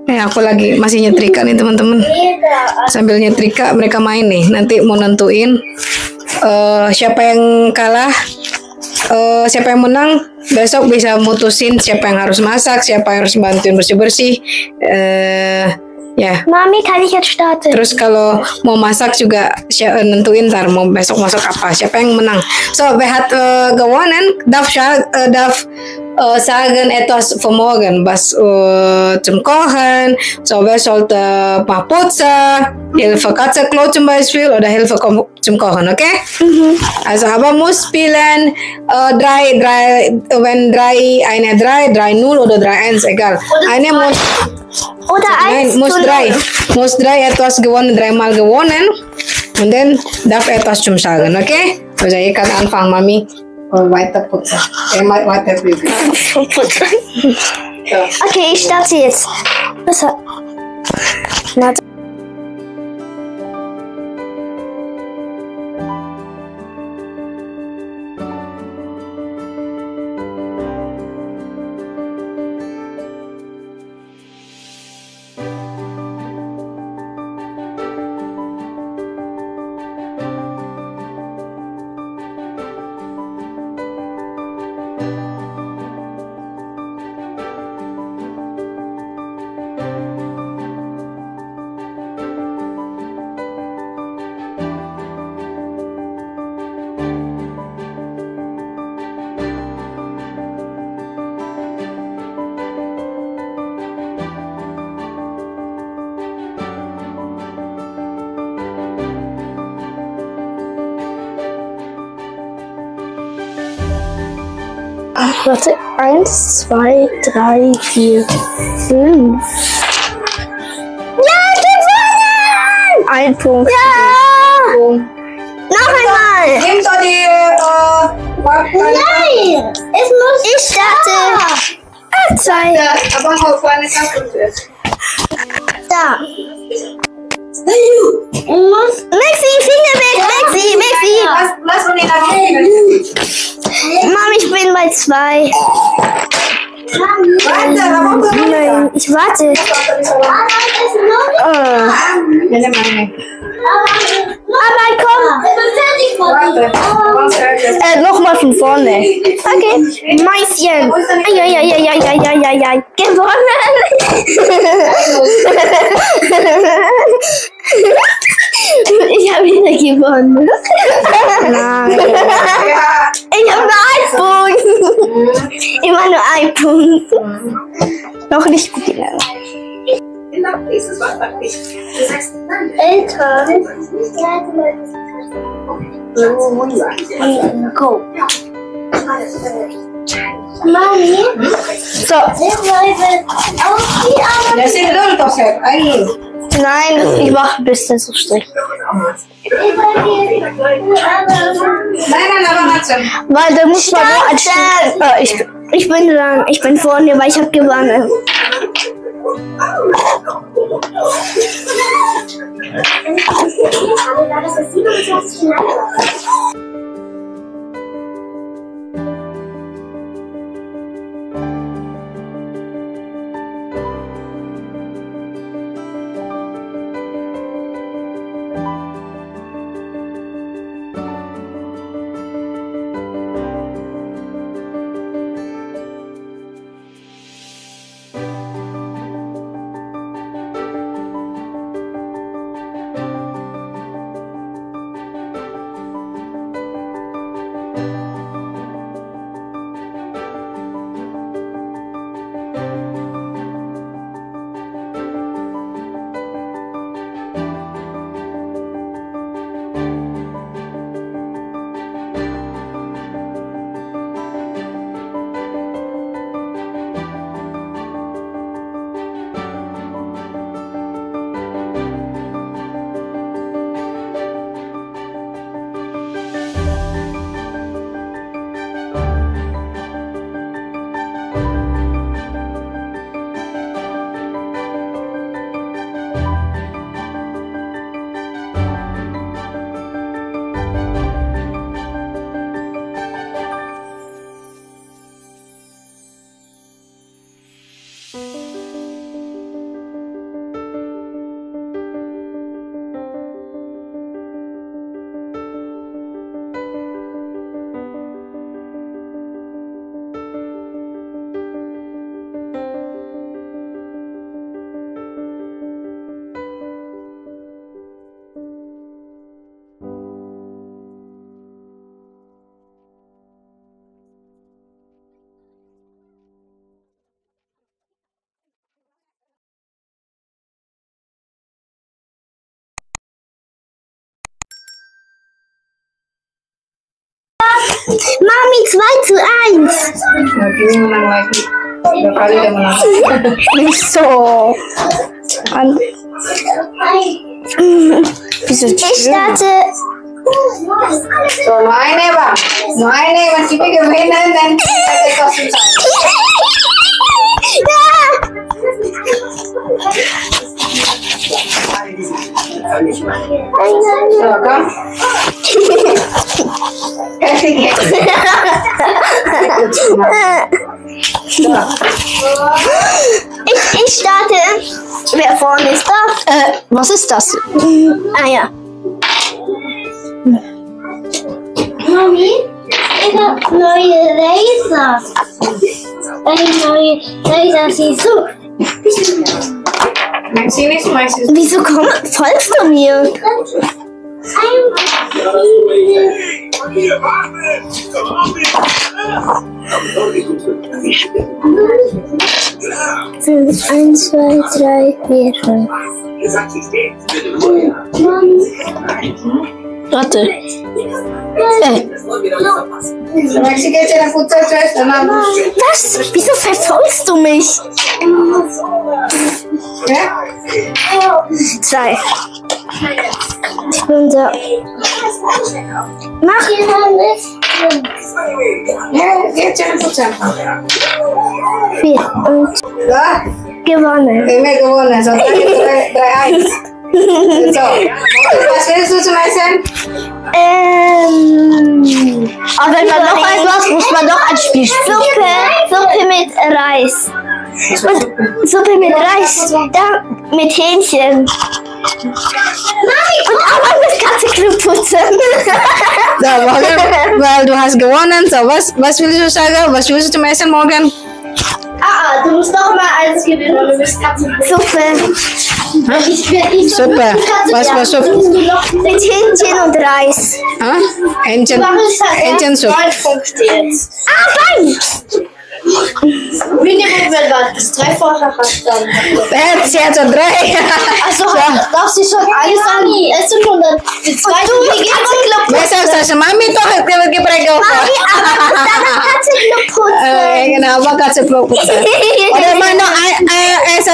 Aku lagi masih nyetrika nih teman-teman. Sambil nyetrika mereka main nih. Nanti mau nentuin siapa yang kalah, siapa yang menang. Besok bisa mutusin siapa yang harus masak, siapa yang harus bantuin bersih-bersih. Ya. Mami, kann ich jetzt starten? Terus kalau mau masak juga nentuin ntar mau besok masak apa, siapa yang menang. So, wer hat gewonnen, darf sagen etwas für morgen, was zum Kochen. So, wer sollte mal putzen, Hilfe Katzenklo zum Beispiel oder Hilfe zum Kochen, okay? Also, aber muss spielen wenn 3-0 oder 3-1, egal. Eine muss oder nein, muss 3 etwas gewonnen, 3-mal gewonnen und dann darf etwas zum Sagen, okay? Also ihr kann anfangen, Mami. Weiter putzen. Weiter bügeln. Okay, ich starte jetzt. Warte, 1, 2, 3, 4, 5. Ja, gewonnen! Ein Punkt. Ja! Noch einmal! Nimm doch die Nein! Es muss. Ich starte. 2. Aber auf eine Sache zuerst. Da. Maxi, Finger weg! Maxi! Lass uns nicht Mama, ich bin bei 2. Nein, ich warte. Aber komm. Nochmal von vorne. Okay. Mäuschen. Ai. Gewonnen. Ich habe wieder gewonnen. Nein. Ich habe nur 1 Punkt. Immer nur 1 Punkt. Noch nicht gut gelernt. Eltern. Go. Mami. So. Nein, ich mache ein bisschen so Strich. Nein, aber warte. Weil da muss man nur anstellen. Ich bin vorne, weil ich habe gewonnen. Mami, 2:1. Okay, menang lagi. 2 kali dia menang. Nicht so. Bisa Ich starte. So, nur eine, Bang. Nur eine, wenn Kimi gewinnen, dann kriegt er kostenfrei. So, komm. Ich starte. Wer vorne ist da? Was ist das? Ah ja. Mami, ich habe neue Laser. Eine neue Laser, sie so. Maxine ist meistens. Wieso folgst du mir? Fünf, 1, 2, 3, 4, 5. Warte. Maxi geht ja nach Futsal zuerst, dann Was? Wieso verfolgst du mich? ja? 2. Ich bin da. Mach! Ja, geht ja nach Futsal. 4 und Ja, gewonnen. Eme gewonnen. So, 3-1. So, was willst du zum Essen? Aber wenn man noch etwas, muss man doch ein Spiel spielen. Suppe mit Reis. Suppe mit Reis. Da mit Hähnchen. Und auch mit Katzenklub putzen. So, morgen, weil du hast gewonnen. So, was willst du sagen? Was willst du zum Essen morgen? Du musst noch mal eins gewinnen und du bist Katzenklub. Suppe. Suppe. Was war Suppe? Mit Hähnchen und Reis. Hähnchensuppe. 9 Punkte jetzt. Nein! Minimum, wenn man das 3 vorher hat, dann. Sie hat so 3. Also, darfst du schon alles an essen und dann die zweite Katzenklub Besser als Mami doch gebracht. Mami, aber dann Katzenklub putzen. Genau, aber Katzenklub putzen. Oder mal nur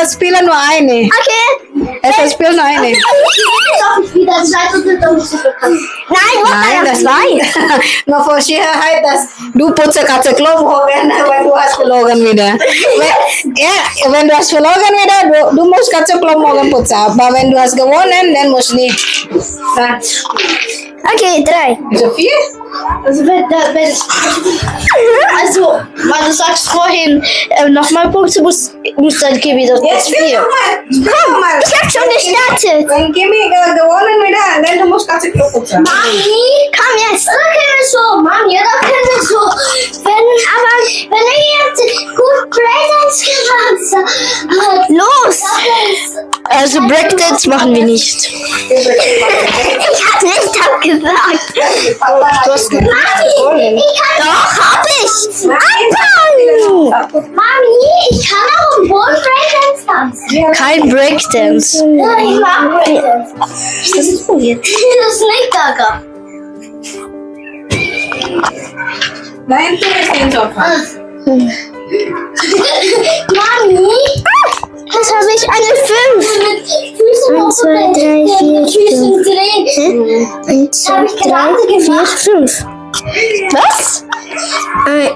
es spielen nur eine. Okay. Es spielt nur eine. Nein, das nein. Nur für Sicherheit, dass du putze Katzenklub morgen, wenn du hast verloren wieder. Wenn du hast verloren wieder, du musst Katzenklub morgen putzen. Aber wenn du hast gewonnen, dann musst du nicht. Okay, 3. So viel? Also, weil du sagst vorhin, nochmal Punkte muss dann Kimi das Jetzt spiel nochmal. Komm, ich hab schon gestartet. Wenn Kimi gewonnen wieder, dann du musst Katzenklub putzen. Mami, komm jetzt. Da können wir so, Mami, da können wir so. Aber wenn ich jetzt gut Breakdance gemacht habe. Los! Also Breakdance machen wir nicht. Ich hab nicht abgesagt. Du hast Mami, ich kann doch, hab ich. Anfang! Mami, ich kann auch im Boden Breakdance tanzen. Kein Breakdance. Ja, ich mag Breakdance. Was ist das jetzt? Das ist nicht Gaga. Nein, du bist den Sofa. Mami, das habe ich eine 5. 1, 2, 3, 4, 5. 1, 2, 3, 4, 5. Was?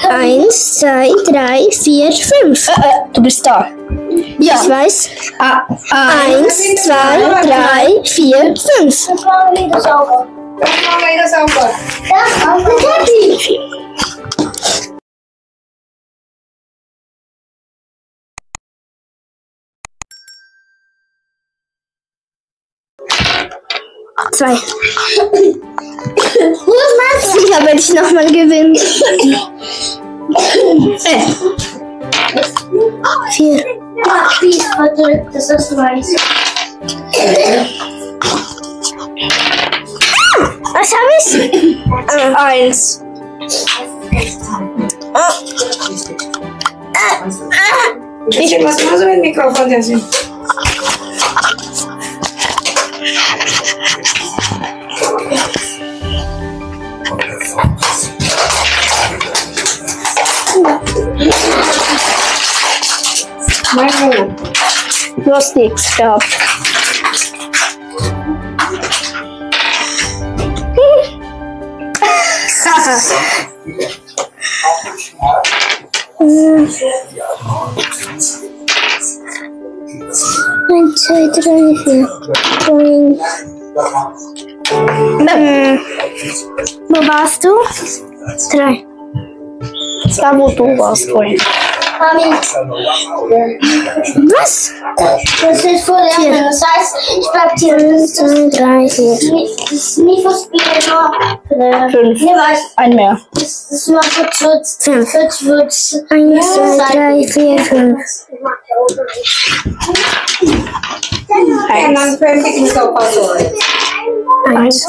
1, 2, 3, 4, 5. Du bist da. Ja. Ich weiß. 1, 2, 3, 4, 5. Das machen wir das sauber. Das machen wir sauber. Das machen wir fertig. Zwei. Sicher werde ich nochmal gewinnen. 4. Das ist weiß. Was habe ich? 1. Ich was mal so mit dem Mikrofon der sind. Main. Du hast nichts gehabt. Eins, zwei, drei, vier. Wo warst du? 3. Da, wo du warst vorhin. Mami, Was? das ist vor der Ende. Das heißt, ich bleib hier. 1, 2, 3, 4. Nie verspielen, nur. 5. Nee, weiß. Ein mehr. Das ist nur für Schutz. 5. 1, 2, 3, 4, 5. En dan ben ik niet op paswoord. 1.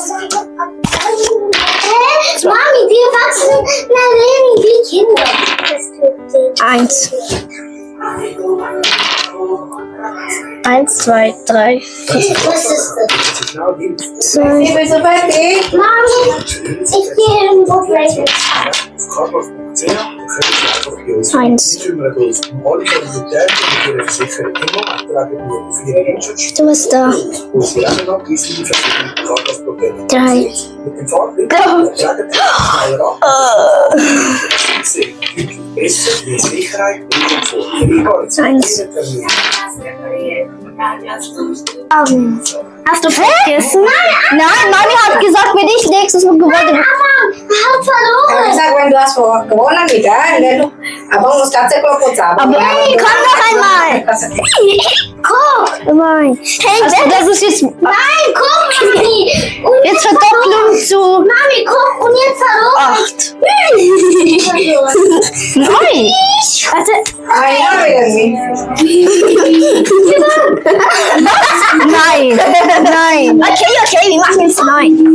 Mami, die Erwachsenen reden wie Kinder. 1. 1, 2, 3, 4. Was ist das? 2. Ik ben zo fertig. Mami, ich gehe irgendwo vielleicht. 1. Du bist da. 3. Hast du vergessen? Nein, Mami hat gesagt, wenn ich nächstes Mal gewonnen habe. Hat verloren. Bisa wenn du hast gewonnen nih kan, dan abang mustahil kelompok cabang. Aber komm noch einmal. Guck. Nein. Hey, also, das ist jetzt. Nein, guck, Mami. Und Jetzt Verdopplung zu Mami, guck, und jetzt verloren. 8. 9. Warte. Ayo ini. Nein. Nein. Okay, wir machen jetzt 9.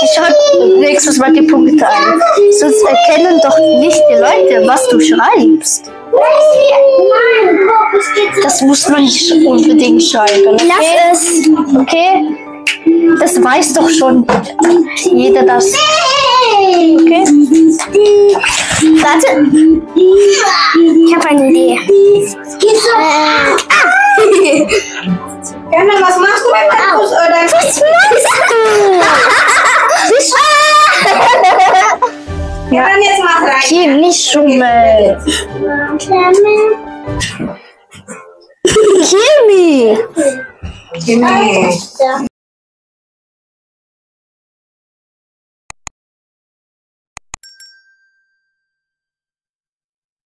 Ich schreibe nächstes Mal die Punkte ein. Sonst erkennen doch nicht die Leute, was du schreibst. Nein, guck, es geht so. Das muss man nicht unbedingt schreiben. Okay? Lass es. Okay? Das weiß doch schon jeder das. Okay? Warte. Ich habe eine Idee. Karena mas masku memang harus ada. Was machst du? Karena jetzt mas rein. Hier nicht schummeln. Kimi! Gini.